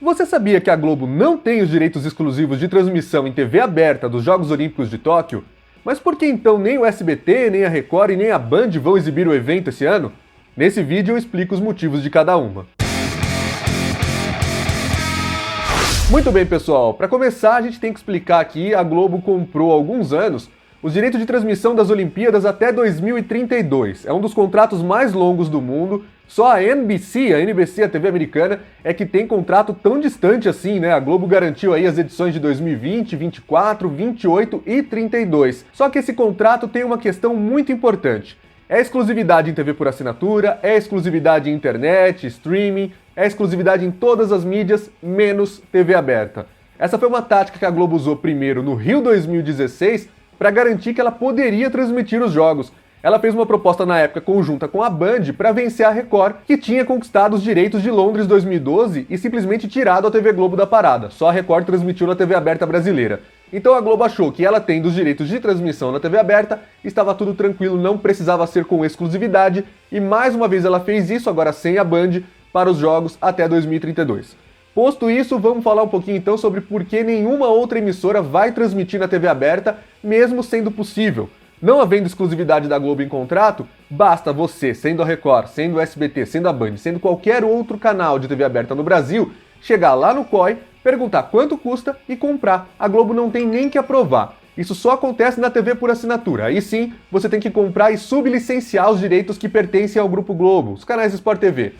Você sabia que a Globo não tem os direitos exclusivos de transmissão em TV aberta dos Jogos Olímpicos de Tóquio? Mas por que então nem o SBT, nem a Record e nem a Band vão exibir o evento esse ano? Nesse vídeo eu explico os motivos de cada uma. Muito bem, pessoal, para começar a gente tem que explicar que a Globo comprou há alguns anos os direitos de transmissão das Olimpíadas até 2032. É um dos contratos mais longos do mundo. Só a NBC, a TV americana, é que tem contrato tão distante assim, né? A Globo garantiu aí as edições de 2020, 24, 28 e 32. Só que esse contrato tem uma questão muito importante. É exclusividade em TV por assinatura, é exclusividade em internet, streaming, é exclusividade em todas as mídias, menos TV aberta. Essa foi uma tática que a Globo usou primeiro no Rio 2016 para garantir que ela poderia transmitir os jogos. Ela fez uma proposta na época conjunta com a Band para vencer a Record, que tinha conquistado os direitos de Londres 2012 e simplesmente tirado a TV Globo da parada. Só a Record transmitiu na TV aberta brasileira. Então a Globo achou que ela tendo os direitos de transmissão na TV aberta, estava tudo tranquilo, não precisava ser com exclusividade, e mais uma vez ela fez isso, agora sem a Band, para os jogos até 2032. Posto isso, vamos falar um pouquinho então sobre por que nenhuma outra emissora vai transmitir na TV aberta, mesmo sendo possível. Não havendo exclusividade da Globo em contrato, basta você, sendo a Record, sendo o SBT, sendo a Band, sendo qualquer outro canal de TV aberta no Brasil, chegar lá no COI, perguntar quanto custa e comprar. A Globo não tem nem que aprovar. Isso só acontece na TV por assinatura. Aí sim, você tem que comprar e sublicenciar os direitos que pertencem ao Grupo Globo, os canais Sport TV.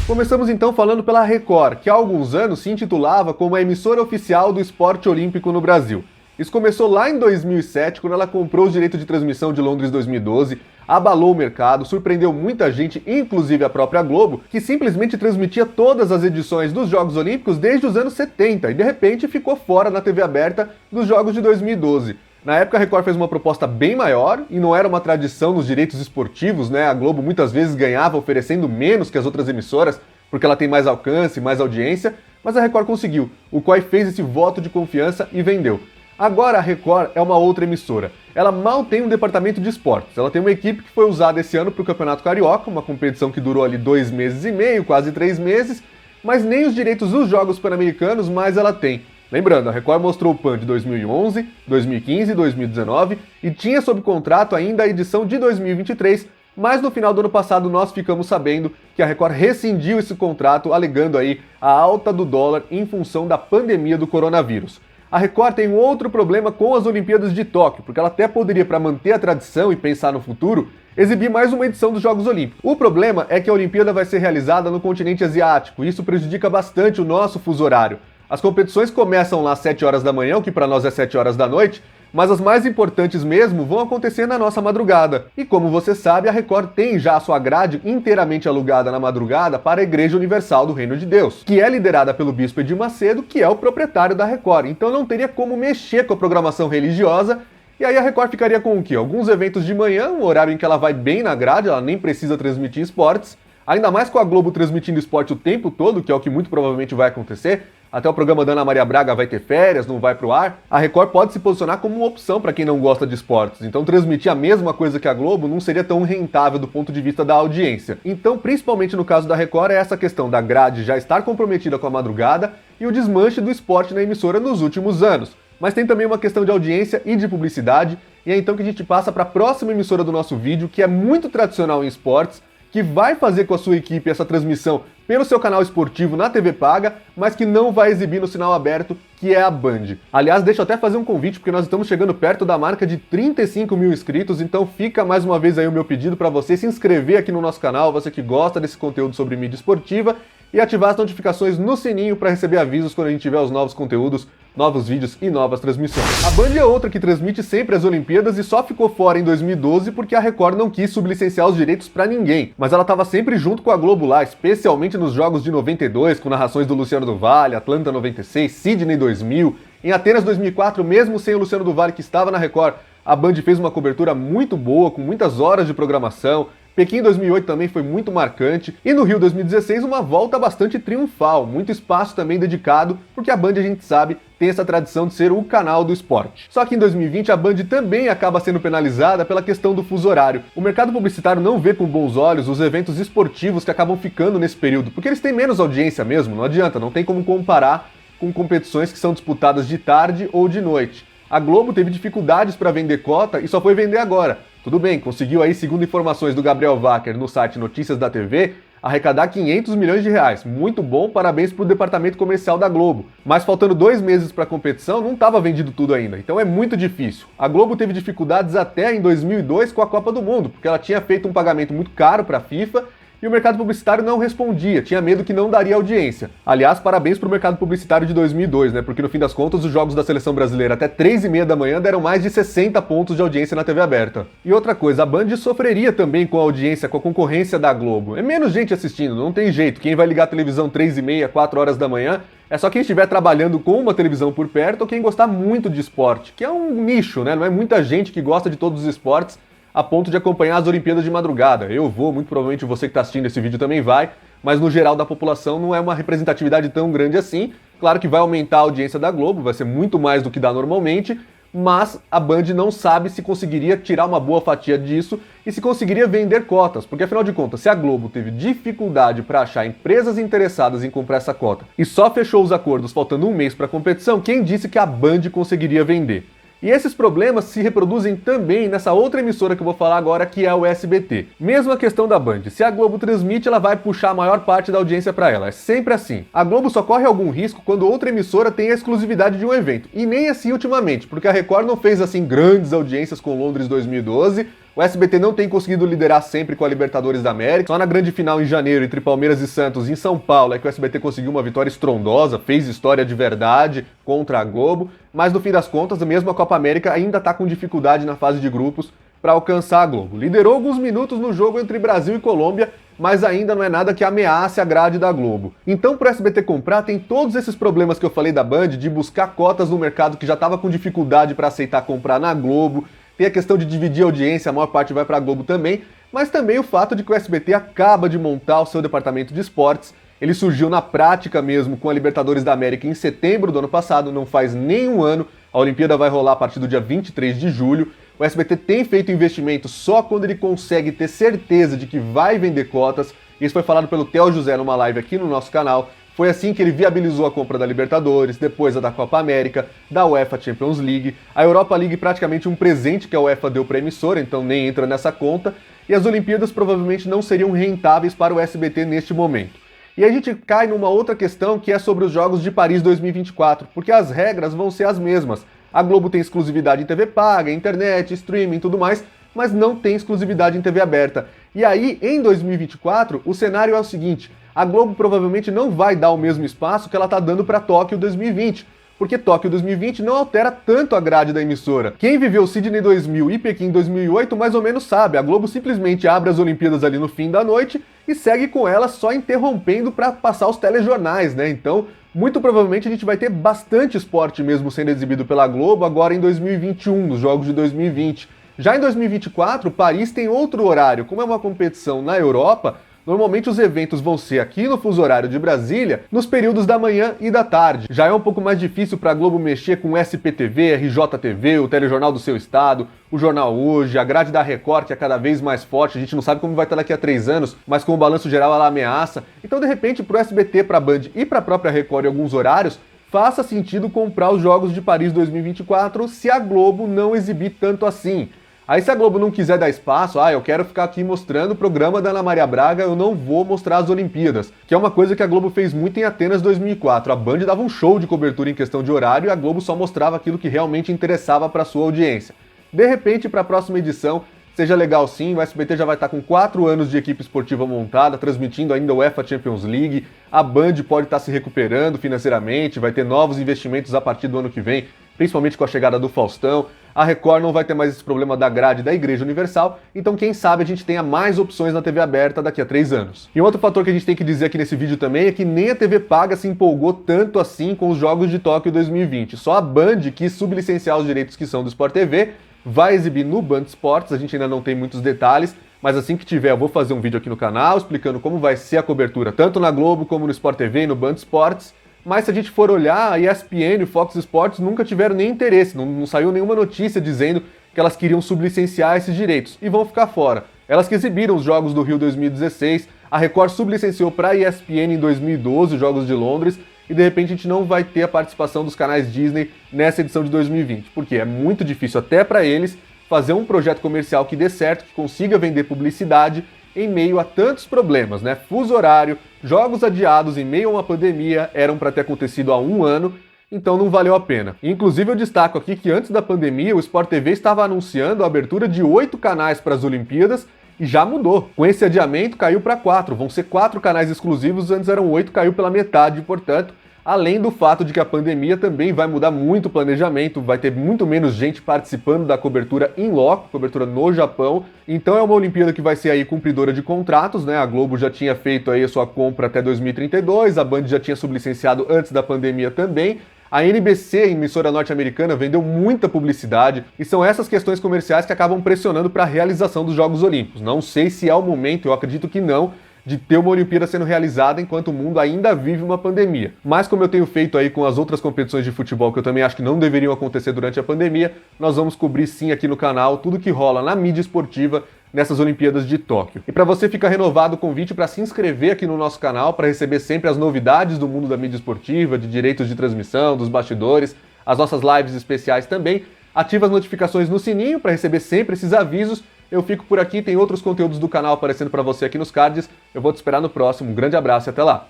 Começamos então falando pela Record, que há alguns anos se intitulava como a emissora oficial do esporte olímpico no Brasil. Isso começou lá em 2007, quando ela comprou os direitos de transmissão de Londres 2012, abalou o mercado, surpreendeu muita gente, inclusive a própria Globo, que simplesmente transmitia todas as edições dos Jogos Olímpicos desde os anos 70 e de repente ficou fora na TV aberta dos Jogos de 2012. Na época a Record fez uma proposta bem maior e não era uma tradição nos direitos esportivos, né? A Globo muitas vezes ganhava oferecendo menos que as outras emissoras, porque ela tem mais alcance, mais audiência, mas a Record conseguiu. O COI fez esse voto de confiança e vendeu. Agora a Record é uma outra emissora. Ela mal tem um departamento de esportes. Ela tem uma equipe que foi usada esse ano para o Campeonato Carioca, uma competição que durou ali 2 meses e meio, quase 3 meses, mas nem os direitos dos Jogos Pan-Americanos mais ela tem. Lembrando, a Record mostrou o PAN de 2011, 2015 e 2019 e tinha sob contrato ainda a edição de 2023, mas no final do ano passado nós ficamos sabendo que a Record rescindiu esse contrato, alegando aí a alta do dólar em função da pandemia do coronavírus. A Record tem um outro problema com as Olimpíadas de Tóquio, porque ela até poderia, para manter a tradição e pensar no futuro, exibir mais uma edição dos Jogos Olímpicos. O problema é que a Olimpíada vai ser realizada no continente asiático, e isso prejudica bastante o nosso fuso horário. As competições começam lá às 7 horas da manhã, o que para nós é 7 horas da noite, mas as mais importantes mesmo vão acontecer na nossa madrugada. E como você sabe, a Record tem já a sua grade inteiramente alugada na madrugada para a Igreja Universal do Reino de Deus, que é liderada pelo Bispo Edir Macedo, que é o proprietário da Record. Então não teria como mexer com a programação religiosa, e aí a Record ficaria com o quê? Alguns eventos de manhã, um horário em que ela vai bem na grade, ela nem precisa transmitir esportes, ainda mais com a Globo transmitindo esporte o tempo todo, que é o que muito provavelmente vai acontecer. Até o programa da Ana Maria Braga vai ter férias, não vai pro ar. A Record pode se posicionar como uma opção para quem não gosta de esportes. Então transmitir a mesma coisa que a Globo não seria tão rentável do ponto de vista da audiência. Então, principalmente no caso da Record, é essa questão da grade já estar comprometida com a madrugada e o desmanche do esporte na emissora nos últimos anos. Mas tem também uma questão de audiência e de publicidade, e é então que a gente passa para a próxima emissora do nosso vídeo, que é muito tradicional em esportes, que vai fazer com a sua equipe essa transmissão pelo seu canal esportivo na TV paga, mas que não vai exibir no sinal aberto, que é a Band. Aliás, deixa eu até fazer um convite, porque nós estamos chegando perto da marca de 35 mil inscritos, então fica mais uma vez aí o meu pedido para você se inscrever aqui no nosso canal, você que gosta desse conteúdo sobre mídia esportiva, e ativar as notificações no sininho para receber avisos quando a gente tiver os novos conteúdos, novos vídeos e novas transmissões. A Band é outra que transmite sempre as Olimpíadas e só ficou fora em 2012 porque a Record não quis sublicenciar os direitos para ninguém, mas ela estava sempre junto com a Globo lá, especialmente nos Jogos de 92, com narrações do Luciano do Vale, Atlanta 96, Sydney 2000, em Atenas 2004, mesmo sem o Luciano do Vale que estava na Record, a Band fez uma cobertura muito boa, com muitas horas de programação, Pequim 2008 também foi muito marcante, e no Rio 2016 uma volta bastante triunfal, muito espaço também dedicado, porque a Band, a gente sabe, tem essa tradição de ser o canal do esporte. Só que em 2020 a Band também acaba sendo penalizada pela questão do fuso horário. O mercado publicitário não vê com bons olhos os eventos esportivos que acabam ficando nesse período, porque eles têm menos audiência mesmo, não adianta, não tem como comparar com competições que são disputadas de tarde ou de noite. A Globo teve dificuldades para vender cota e só foi vender agora. Tudo bem, conseguiu aí, segundo informações do Gabriel Wacker no site Notícias da TV, arrecadar 500 milhões de reais. Muito bom, parabéns para o departamento comercial da Globo. Mas faltando 2 meses para a competição, não estava vendido tudo ainda, então é muito difícil. A Globo teve dificuldades até em 2002 com a Copa do Mundo, porque ela tinha feito um pagamento muito caro para a FIFA, e o mercado publicitário não respondia, tinha medo que não daria audiência. Aliás, parabéns para o mercado publicitário de 2002, né? Porque no fim das contas os jogos da seleção brasileira até 3h30 da manhã deram mais de 60 pontos de audiência na TV aberta. E outra coisa, a Band sofreria também com a audiência, com a concorrência da Globo. É menos gente assistindo, não tem jeito. Quem vai ligar a televisão 3h30, 4 horas da manhã, é só quem estiver trabalhando com uma televisão por perto ou quem gostar muito de esporte, que é um nicho, né? Não é muita gente que gosta de todos os esportes a ponto de acompanhar as Olimpíadas de madrugada. Eu vou, muito provavelmente você que está assistindo esse vídeo também vai, mas no geral da população não é uma representatividade tão grande assim. Claro que vai aumentar a audiência da Globo, vai ser muito mais do que dá normalmente, mas a Band não sabe se conseguiria tirar uma boa fatia disso e se conseguiria vender cotas, porque afinal de contas, se a Globo teve dificuldade para achar empresas interessadas em comprar essa cota e só fechou os acordos faltando um mês para a competição, quem disse que a Band conseguiria vender? E esses problemas se reproduzem também nessa outra emissora que eu vou falar agora, que é o SBT. Mesma questão da Band, se a Globo transmite, ela vai puxar a maior parte da audiência para ela, é sempre assim. A Globo só corre algum risco quando outra emissora tem a exclusividade de um evento, e nem assim ultimamente, porque a Record não fez assim grandes audiências com Londres 2012, o SBT não tem conseguido liderar sempre com a Libertadores da América. Só na grande final em janeiro entre Palmeiras e Santos em São Paulo é que o SBT conseguiu uma vitória estrondosa, fez história de verdade contra a Globo, mas no fim das contas, mesmo a Copa América ainda está com dificuldade na fase de grupos para alcançar a Globo. Liderou alguns minutos no jogo entre Brasil e Colômbia, mas ainda não é nada que ameace a grade da Globo. Então, para o SBT comprar, tem todos esses problemas que eu falei da Band, de buscar cotas no mercado que já estava com dificuldade para aceitar comprar na Globo. Tem a questão de dividir a audiência, a maior parte vai para a Globo também, mas também o fato de que o SBT acaba de montar o seu departamento de esportes. Ele surgiu na prática mesmo com a Libertadores da América em setembro do ano passado, não faz nem um ano, a Olimpíada vai rolar a partir do dia 23 de julho. O SBT tem feito investimento só quando ele consegue ter certeza de que vai vender cotas. Isso foi falado pelo Theo José numa live aqui no nosso canal. Foi assim que ele viabilizou a compra da Libertadores, depois a da Copa América, da UEFA Champions League, a Europa League praticamente um presente que a UEFA deu para a emissora, então nem entra nessa conta, e as Olimpíadas provavelmente não seriam rentáveis para o SBT neste momento. E a gente cai numa outra questão que é sobre os Jogos de Paris 2024, porque as regras vão ser as mesmas. A Globo tem exclusividade em TV paga, internet, streaming e tudo mais, mas não tem exclusividade em TV aberta. E aí, em 2024, o cenário é o seguinte: a Globo provavelmente não vai dar o mesmo espaço que ela está dando para Tóquio 2020, porque Tóquio 2020 não altera tanto a grade da emissora. Quem viveu Sydney 2000 e Pequim 2008 mais ou menos sabe, a Globo simplesmente abre as Olimpíadas ali no fim da noite e segue com elas só interrompendo para passar os telejornais, né? Então, muito provavelmente a gente vai ter bastante esporte mesmo sendo exibido pela Globo agora em 2021, nos Jogos de 2020. Já em 2024, Paris tem outro horário. Como é uma competição na Europa, normalmente os eventos vão ser aqui no fuso horário de Brasília, nos períodos da manhã e da tarde. Já é um pouco mais difícil para a Globo mexer com SPTV, RJTV, o telejornal do seu estado, o Jornal Hoje, a grade da Record, que é cada vez mais forte. A gente não sabe como vai estar daqui a 3 anos, mas com o balanço geral ela ameaça. Então, de repente, para o SBT, para a Band e para a própria Record em alguns horários, faça sentido comprar os Jogos de Paris 2024 se a Globo não exibir tanto assim. Aí se a Globo não quiser dar espaço, eu quero ficar aqui mostrando o programa da Ana Maria Braga, eu não vou mostrar as Olimpíadas, que é uma coisa que a Globo fez muito em Atenas 2004. A Band dava um show de cobertura em questão de horário e a Globo só mostrava aquilo que realmente interessava para sua audiência. De repente, para a próxima edição, seja legal sim, o SBT já vai estar com 4 anos de equipe esportiva montada, transmitindo ainda a UEFA Champions League, a Band pode estar se recuperando financeiramente, vai ter novos investimentos a partir do ano que vem, principalmente com a chegada do Faustão. A Record não vai ter mais esse problema da grade da Igreja Universal, então quem sabe a gente tenha mais opções na TV aberta daqui a 3 anos. E um outro fator que a gente tem que dizer aqui nesse vídeo também é que nem a TV paga se empolgou tanto assim com os Jogos de Tóquio 2020. Só a Band quis sublicenciar os direitos que são do Sport TV, vai exibir no Band Esportes, a gente ainda não tem muitos detalhes, mas assim que tiver eu vou fazer um vídeo aqui no canal explicando como vai ser a cobertura, tanto na Globo como no Sport TV e no Band Esportes. Mas se a gente for olhar, a ESPN e o Fox Sports nunca tiveram nem interesse, não saiu nenhuma notícia dizendo que elas queriam sublicenciar esses direitos e vão ficar fora. Elas que exibiram os Jogos do Rio 2016, a Record sublicenciou para a ESPN em 2012 os Jogos de Londres e de repente a gente não vai ter a participação dos canais Disney nessa edição de 2020, porque é muito difícil até para eles fazer um projeto comercial que dê certo, que consiga vender publicidade em meio a tantos problemas, né? Fuso horário, jogos adiados em meio a uma pandemia, eram para ter acontecido há um ano, então não valeu a pena. Inclusive eu destaco aqui que antes da pandemia o Sport TV estava anunciando a abertura de 8 canais para as Olimpíadas e já mudou. Com esse adiamento caiu para 4, vão ser 4 canais exclusivos, antes eram 8, caiu pela metade, portanto, além do fato de que a pandemia também vai mudar muito o planejamento, vai ter muito menos gente participando da cobertura in loco, cobertura no Japão. Então é uma Olimpíada que vai ser aí cumpridora de contratos, né? A Globo já tinha feito aí a sua compra até 2032, a Band já tinha sublicenciado antes da pandemia também. A NBC, emissora norte-americana, vendeu muita publicidade e são essas questões comerciais que acabam pressionando para a realização dos Jogos Olímpicos. Não sei se é o momento, eu acredito que não, de ter uma Olimpíada sendo realizada enquanto o mundo ainda vive uma pandemia. Mas como eu tenho feito aí com as outras competições de futebol que eu também acho que não deveriam acontecer durante a pandemia, nós vamos cobrir sim aqui no canal tudo que rola na mídia esportiva nessas Olimpíadas de Tóquio. E para você ficar renovado o convite para se inscrever aqui no nosso canal, para receber sempre as novidades do mundo da mídia esportiva, de direitos de transmissão, dos bastidores, as nossas lives especiais também, ativa as notificações no sininho para receber sempre esses avisos. Eu fico por aqui, tem outros conteúdos do canal aparecendo para você aqui nos cards. Eu vou te esperar no próximo. Um grande abraço e até lá!